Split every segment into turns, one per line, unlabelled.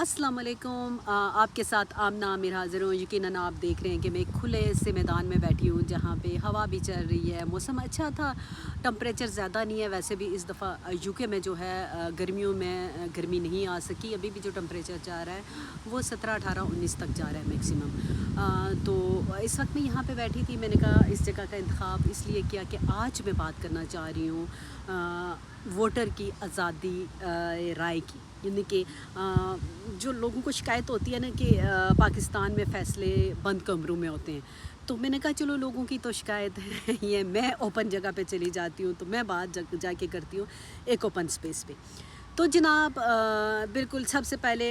अस्सलाम वालेकुम। आपके साथ आमना मेरा हाज़िर हूँ। यकीनन आप देख रहे हैं कि मैं एक खुले से मैदान में बैठी हूँ जहाँ पे हवा भी चल रही है, मौसम अच्छा था, टेम्परेचर ज़्यादा नहीं है। वैसे भी इस दफ़ा यूके में जो है गर्मियों में गर्मी नहीं आ सकी। अभी भी जो टेम्परेचर जा रहा है वो 17, 18, 19 तक जा रहा है मैक्सिमम। तो इस वक्त मैं यहाँ पे बैठी थी। मैंने कहा इस जगह का इंतखाब इसलिए किया कि आज मैं बात करना चाह रही हूँ वोटर की आज़ादी राय की। यानी कि जो लोगों को शिकायत होती है ना कि पाकिस्तान में फ़ैसले बंद कमरों में होते हैं, तो मैंने कहा चलो लोगों की तो शिकायत है ये मैं ओपन जगह पे चली जाती हूँ, तो मैं बात जाके करती हूँ एक ओपन स्पेस पे। तो जनाब बिल्कुल सबसे पहले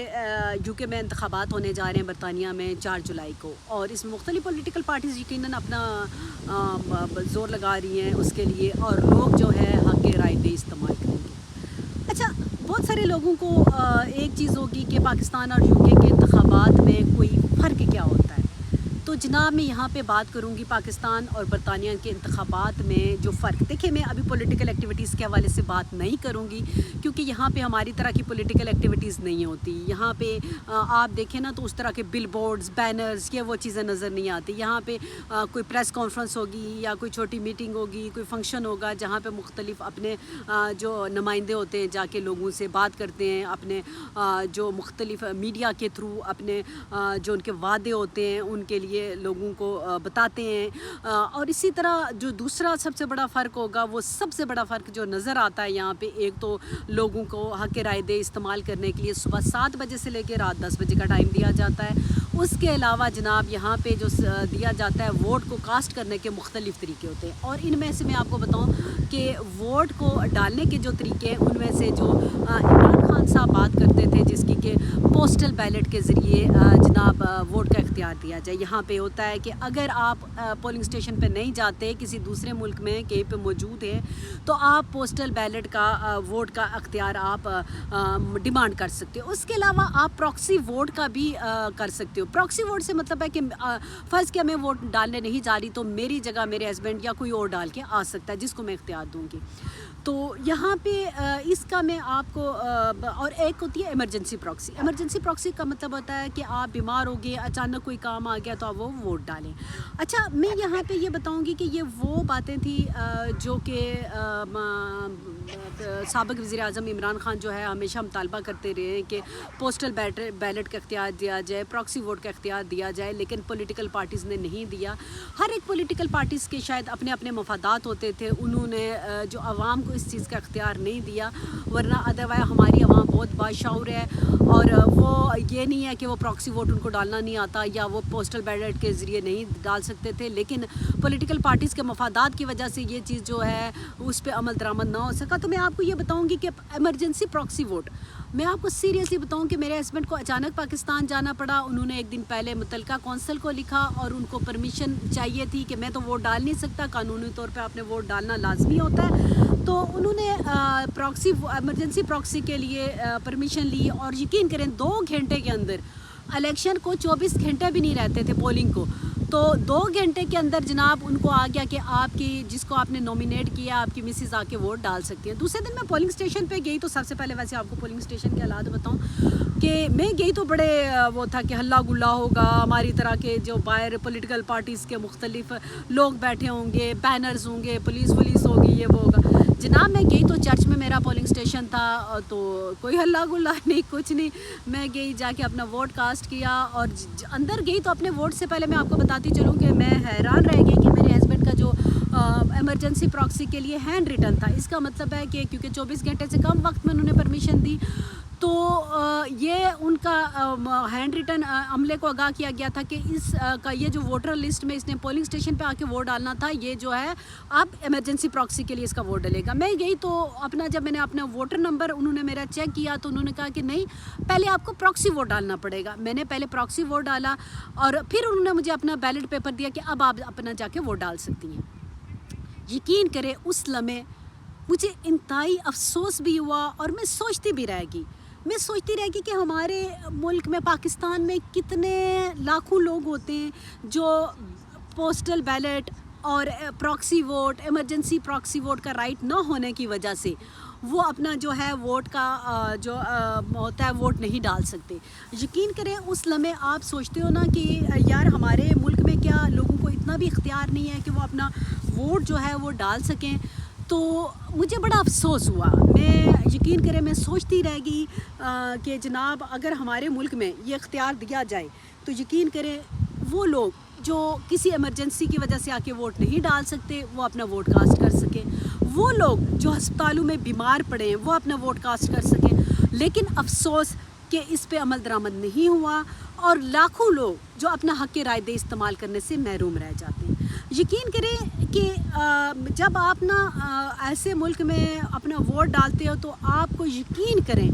यूके में इंतखाबात होने जा रहे हैं बरतानिया में 4 जुलाई को, और इसमें मुख्तलिफ़ पॉलिटिकल पार्टीज़ यकीनन अपना ज़ोर लगा रही हैं उसके लिए, और लोग जो है हक़ राय दे इस्तेमाल करेंगे। अच्छा, बहुत सारे लोगों को एक चीज़ होगी कि पाकिस्तान और यूके के इंतखाबात में कोई फ़र्क क्या होता है। तो जनाब मैं यहाँ पे बात करूँगी पाकिस्तान और बरतानिया के इंतखाबात में जो फ़र्क। देखिए मैं अभी पॉलिटिकल एक्टिविटीज़ के हवाले से बात नहीं करूँगी क्योंकि यहाँ पे हमारी तरह की पॉलिटिकल एक्टिविटीज़ नहीं होती। यहाँ पे आप देखें ना तो उस तरह के बिल बोर्ड्स, बैनर्स, ये वो चीज़ें नज़र नहीं आती। यहाँ पे कोई प्रेस कॉन्फ्रेंस होगी या कोई छोटी मीटिंग होगी, कोई फंक्शन होगा जहाँ पे मुख्तलिफ़ अपने जो नुमाइंदे होते हैं जाके लोगों से बात करते हैं, अपने जो मुख्तलिफ़ मीडिया के थ्रू अपने जो उनके वादे होते हैं उनके लिए लोगों को बताते हैं। और इसी तरह जो दूसरा सबसे बड़ा फ़र्क होगा, वो सबसे बड़ा फ़र्क जो नज़र आता है यहाँ पे, एक तो लोगों को हक़ राय दे इस्तेमाल करने के लिए सुबह 7 बजे से लेकर रात 10 बजे का टाइम दिया जाता है। उसके अलावा जनाब यहाँ पे जो दिया जाता है वोट को कास्ट करने के मुख्तलिफ़ तरीके होते हैं, और इनमें से मैं आपको बताऊँ कि वोट को डालने के जो तरीके हैं उनमें से जो इमरान खान साहब बात करते थे जिसकी कि पोस्टल बैलेट के ज़रिए जनाब वोट का इख्तियार दिया जाए। यहाँ पे होता है कि अगर आप पोलिंग स्टेशन पे नहीं जाते, किसी दूसरे मुल्क में कहीं पे मौजूद हैं, तो आप पोस्टल बैलेट का वोट का इख्तियार आप डिमांड कर सकते हो। उसके अलावा आप प्रॉक्सी वोट का भी कर सकते हो। प्रॉक्सी वोट से मतलब है कि फ़र्ज़ किया मैं वोट डालने नहीं जा रही, तो मेरी जगह मेरे हस्बैंड या कोई और डाल के आ सकता है जिसको मैं इख्तियार दूँगी। तो यहाँ पे इसका मैं आपको और एक होती है इमरजेंसी प्रॉक्सी। इमरजेंसी प्रॉक्सी का मतलब होता है कि आप बीमार हो गए, अचानक कोई काम आ गया तो आप वो वोट डालें। अच्छा, मैं यहाँ पे ये बताऊँगी कि ये वो बातें थी जो कि साबिक़ वज़ीर-ए-आज़म इमरान खान जो है हमेशा मुतालबा करते रहे हैं कि पोस्टल बैलेट का इख्तियार दिया जाए, प्रॉक्सी वोट का इख्तियार दिया जाए, लेकिन पॉलिटिकल पार्टीज़ ने नहीं दिया। हर एक पॉलिटिकल पार्टीज़ के शायद अपने अपने मफादात होते थे, उन्होंने जो आवाम को इस चीज़ का इख्तियार नहीं दिया, वरना अदरवाइज़ हमारी आवाम बहुत बाशऊर है, और वो ये नहीं है कि वो प्रॉक्सी वोट उनको डालना नहीं आता या वो पोस्टल बैलेट के ज़रिए नहीं डाल सकते थे, लेकिन पॉलिटिकल पार्टीज़ के मफादात की वजह से ये चीज़ जो है उस पर अमल दरामद ना हो सका। तो मैं आपको ये बताऊँगी कि एमरजेंसी प्रॉक्सी वोट, मैं आपको सीरियसली बताऊं कि मेरे हस्बैंड को अचानक पाकिस्तान जाना पड़ा। उन्होंने एक दिन पहले मुतलका कौंसल को लिखा और उनको परमिशन चाहिए थी कि मैं तो वोट डाल नहीं सकता, कानूनी तौर पे आपने वोट डालना लाजमी होता है। तो उन्होंने एमरजेंसी प्रॉक्सी के लिए परमिशन ली, और यकीन करें 2 घंटे के अंदर, इलेक्शन को 24 घंटे भी नहीं रहते थे पोलिंग को, तो 2 घंटे के अंदर जनाब उनको आ गया कि आपकी जिसको आपने नॉमिनेट किया आपकी मिसेस आके वोट डाल सकती है। दूसरे दिन मैं पोलिंग स्टेशन पे गई, तो सबसे पहले वैसे आपको पोलिंग स्टेशन के हालात बताऊं कि मैं गई तो बड़े वो था कि हल्ला गुल्ला होगा, हमारी तरह के जो बाहर पॉलिटिकल पार्टीज़ के मुख्तलिफ लोग बैठे होंगे, बैनर्स होंगे, पुलिस होगी, ये वो होगा। जनाब मैं गई तो चर्च में मेरा पोलिंग स्टेशन था, तो कोई हल्ला गुल्ला नहीं, कुछ नहीं। मैं गई जाके अपना वोट कास्ट किया, और अंदर गई तो अपने वोट से पहले मैं आपको बताती चलूँ कि मैं हैरान रह गई कि मेरे हस्बैंड का जो एमरजेंसी प्रॉक्सी के लिए हैंड रिटन था। इसका मतलब है कि क्योंकि 24 घंटे से कम वक्त में उन्होंने परमिशन दी, तो ये उनका हैंड रिटन अमले को आगाह किया गया था कि इस का ये जो वोटर लिस्ट में इसने पोलिंग स्टेशन पे आके वोट डालना था, ये जो है अब इमरजेंसी प्रॉक्सी के लिए इसका वोट डलेगा। मैं गई तो जब मैंने अपना वोटर नंबर उन्होंने मेरा चेक किया, तो उन्होंने कहा कि नहीं, पहले आपको प्रॉक्सी वोट डालना पड़ेगा। मैंने पहले प्रॉक्सी वोट डाला, और फिर उन्होंने मुझे अपना बैलेट पेपर दिया कि अब आप अपना जाके वोट डाल सकती हैं। यकीन करें उस लम्हे मुझे इंतहाई अफसोस भी हुआ, और मैं सोचती रह गई कि हमारे मुल्क में, पाकिस्तान में, कितने लाखों लोग होते हैं जो पोस्टल बैलेट और proxy vote, emergency proxy vote का राइट ना होने की वजह से وہ اپنا جو ہے ووٹ کا جو ہوتا ہے ووٹ نہیں ڈال سکتے. یقین کریں اس لمحے آپ سوچتے ہو نا کہ یار ہمارے ملک میں کیا لوگوں کو اتنا بھی اختیار نہیں ہے کہ وہ اپنا ووٹ جو ہے وہ ڈال سکیں. تو مجھے بڑا افسوس ہوا. میں یقین کریں میں سوچتی رہ گئی کہ جناب اگر ہمارے ملک میں یہ اختیار دیا جائے تو یقین کریں وہ لوگ جو کسی ایمرجنسی کی وجہ سے آ کے ووٹ نہیں ڈال سکتے وہ اپنا ووٹ کاسٹ کر سکیں. وہ لوگ جو ہسپتالوں میں بیمار پڑے ہیں وہ اپنا ووٹ کاسٹ کر سکیں. لیکن افسوس کہ اس پہ عمل درآمد نہیں ہوا اور لاکھوں لوگ جو اپنا حق رائے دہی استعمال کرنے سے محروم رہ جاتے ہیں. یقین کریں کہ جب آپ نا ایسے ملک میں اپنا ووٹ ڈالتے ہو تو آپ کو یقین کریں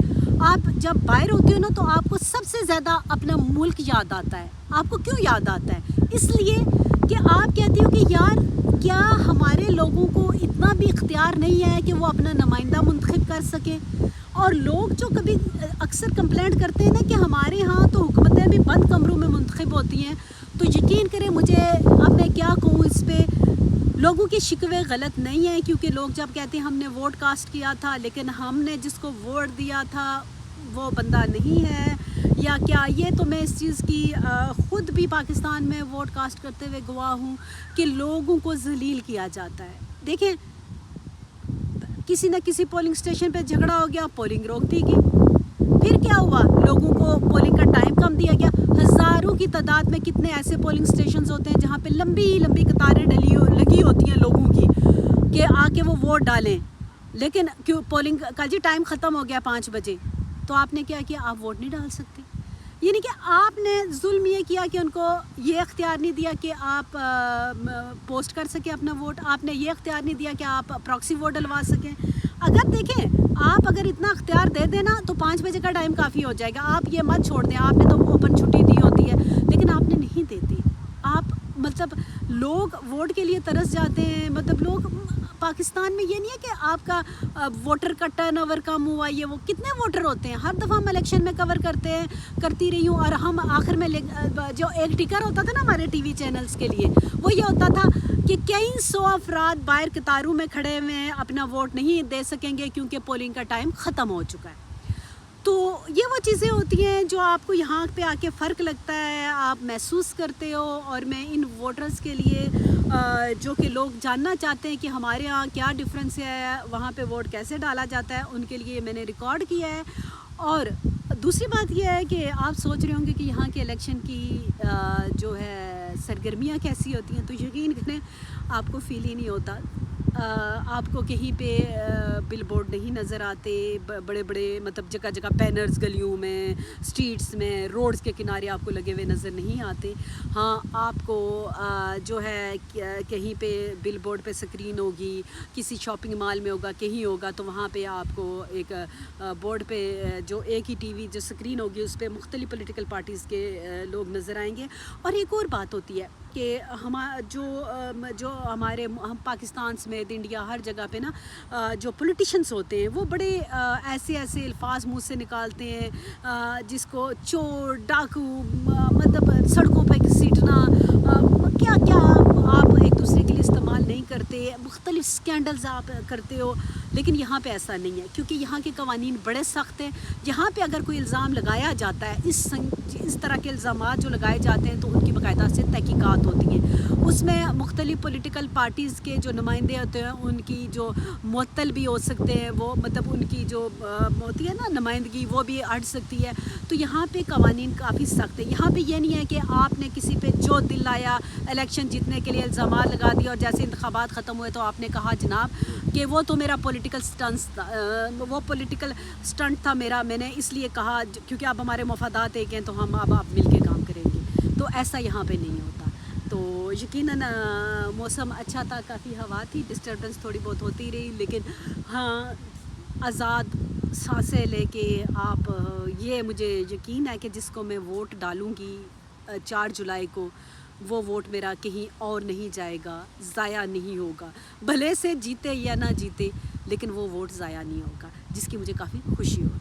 آپ جب باہر ہوتے ہو نا تو آپ کو سب سے زیادہ اپنا ملک یاد آتا ہے. آپ کو کیوں یاد آتا ہے؟ اس لیے کہ آپ کہتے ہو کہ یار کیا ہمارے لوگوں کو اتنا بھی اختیار نہیں ہے کہ وہ اپنا نمائندہ منتخب کر سکیں. اور لوگ جو کبھی اکثر کمپلینٹ کرتے ہیں نا کہ ہمارے ہاں تو حکومتیں بھی بند کمروں میں منتخب ہوتی ہیں. تو یقین کریں مجھے اب میں کیا کہوں اس پہ. لوگوں کی شکوے غلط نہیں ہیں کیونکہ لوگ جب کہتے ہیں ہم نے ووٹ کاسٹ کیا تھا لیکن ہم نے جس کو ووٹ دیا تھا وہ بندہ نہیں ہے یا کیا. یہ تو میں اس چیز کی خود بھی پاکستان میں ووٹ کاسٹ کرتے ہوئے گواہ ہوں کہ لوگوں کو ذلیل کیا جاتا ہے. دیکھیں کسی نہ کسی پولنگ اسٹیشن پہ جھگڑا ہو گیا, پولنگ روک دی گئی. پھر کیا ہوا, لوگوں کو پولنگ کا ٹائم کم دیا گیا. ہزاروں کی تعداد میں کتنے ایسے پولنگ اسٹیشنز ہوتے ہیں جہاں پہ لمبی لمبی قطاریں لگی ہوتی ہیں لوگوں کی کہ آ کے وہ ووٹ ڈالیں. لیکن کیوں پولنگ کا جی ٹائم ختم ہو گیا 5 بجے تو آپ نے کیا کیا, آپ ووٹ نہیں ڈال سکتے. یعنی کہ آپ نے ظلم یہ کیا کہ ان کو یہ اختیار نہیں دیا کہ آپ پوسٹ کر سکیں اپنا ووٹ. آپ نے یہ اختیار نہیں دیا کہ آپ پراکسی ووٹ ڈلوا سکیں. اگر دیکھیں آپ اگر اتنا اختیار دے دیں نا تو 5 بجے کا ٹائم کافی ہو جائے گا. آپ یہ مت چھوڑ دیں, آپ نے تو اوپن چھٹی دی ہوتی ہے لیکن آپ نے نہیں دیتی. آپ مطلب لوگ ووٹ کے لیے ترس جاتے ہیں. مطلب لوگ پاکستان میں یہ نہیں ہے کہ آپ کا ووٹر کا ٹرن اوور کم ہوا, یہ وہ کتنے ووٹر ہوتے ہیں. ہر دفعہ ہم الیکشن میں کور کرتی رہی ہوں اور ہم آخر میں جو ایک ٹکر ہوتا تھا نا ہمارے ٹی وی چینلز کے لیے وہ یہ ہوتا تھا کہ کئی 100 افراد باہر قطاروں میں کھڑے ہوئے ہیں, اپنا ووٹ نہیں دے سکیں گے کیونکہ پولنگ کا ٹائم ختم ہو چکا ہے. تو یہ وہ چیزیں ہوتی ہیں جو آپ کو یہاں پہ آ کے فرق لگتا ہے, آپ محسوس کرتے ہو. اور میں ان ووٹرز کے لیے جو کہ لوگ جاننا چاہتے ہیں کہ ہمارے ہاں کیا ڈفرینس ہے, وہاں پہ ووٹ کیسے ڈالا جاتا ہے, ان کے لیے میں نے ریکارڈ کیا ہے. اور دوسری بات یہ ہے کہ آپ سوچ رہے ہوں گے کہ یہاں کے الیکشن کی جو ہے سرگرمیاں کیسی ہوتی ہیں. تو یقین کریں آپ کو فیل ہی نہیں ہوتا. آپ کو کہیں پہ بل بورڈ نہیں نظر آتے, بڑے بڑے مطلب جگہ جگہ بینرز گلیوں میں, اسٹریٹس میں, روڈز کے کنارے آپ کو لگے ہوئے نظر نہیں آتے. ہاں آپ کو جو ہے کہیں پہ بل بورڈ پہ سکرین ہوگی, کسی شاپنگ مال میں ہوگا, کہیں ہوگا تو وہاں پہ آپ کو ایک بورڈ پہ جو ایک ہی ٹی وی جو سکرین ہوگی اس پہ مختلف پولیٹیکل پارٹیز کے لوگ نظر آئیں گے. اور ایک اور بات ہوتی ہے کہ جو ہمارے ہم پاکستان سمیت انڈیا ہر جگہ پہ نا جو پولیٹیشینس ہوتے ہیں وہ بڑے ایسے الفاظ منہ سے نکالتے ہیں جس کو چور, ڈاکو, مطلب سڑکوں پہ گھسیٹنا, کیا کیا آپ ایک دوسرے کے لیے استعمال نہیں کرتے, مختلف سکینڈلز آپ کرتے ہو. لیکن یہاں پہ ایسا نہیں ہے کیونکہ یہاں کے قوانین بڑے سخت ہیں. یہاں پہ اگر کوئی الزام لگایا جاتا ہے, اس طرح کے الزامات جو لگائے جاتے ہیں تو ان کی باقاعدہ سے تحقیقات ہوتی ہیں. اس میں مختلف پولیٹیکل پارٹیز کے جو نمائندے ہوتے ہیں ان کی جو معطل بھی ہو سکتے ہیں, وہ مطلب ان کی جو ہوتی ہے نا نمائندگی وہ بھی ہٹ سکتی ہے. تو یہاں پہ قوانین کافی سخت ہیں. یہاں پہ یہ نہیں ہے کہ آپ نے کسی پہ جو دل آیا الیکشن جیتنے کے لیے الزامات لگا دیا اور جیسے انتخابات ختم ہوئے تو آپ نے کہا جناب کہ وہ تو میرا پولیٹیکل سٹنٹ تھا میرا, میں نے اس لیے کہا کیونکہ اب ہمارے مفادات ایک ہیں تو ہم اب مل کے کام کریں گے. تو ایسا یہاں پہ نہیں ہوتا. تو یقیناً موسم اچھا تھا, کافی ہوا تھی, ڈسٹربنس تھوڑی بہت ہوتی رہی, لیکن ہاں آزاد سانسیں لے کے آپ, یہ مجھے یقین ہے کہ جس کو میں ووٹ ڈالوں گی 4 جولائی کو وہ ووٹ میرا کہیں اور نہیں جائے گا, ضائع نہیں ہوگا. بھلے سے جیتے یا نہ جیتے لیکن وہ ووٹ ضائع نہیں ہوگا, جس کی مجھے کافی خوشی ہوگی.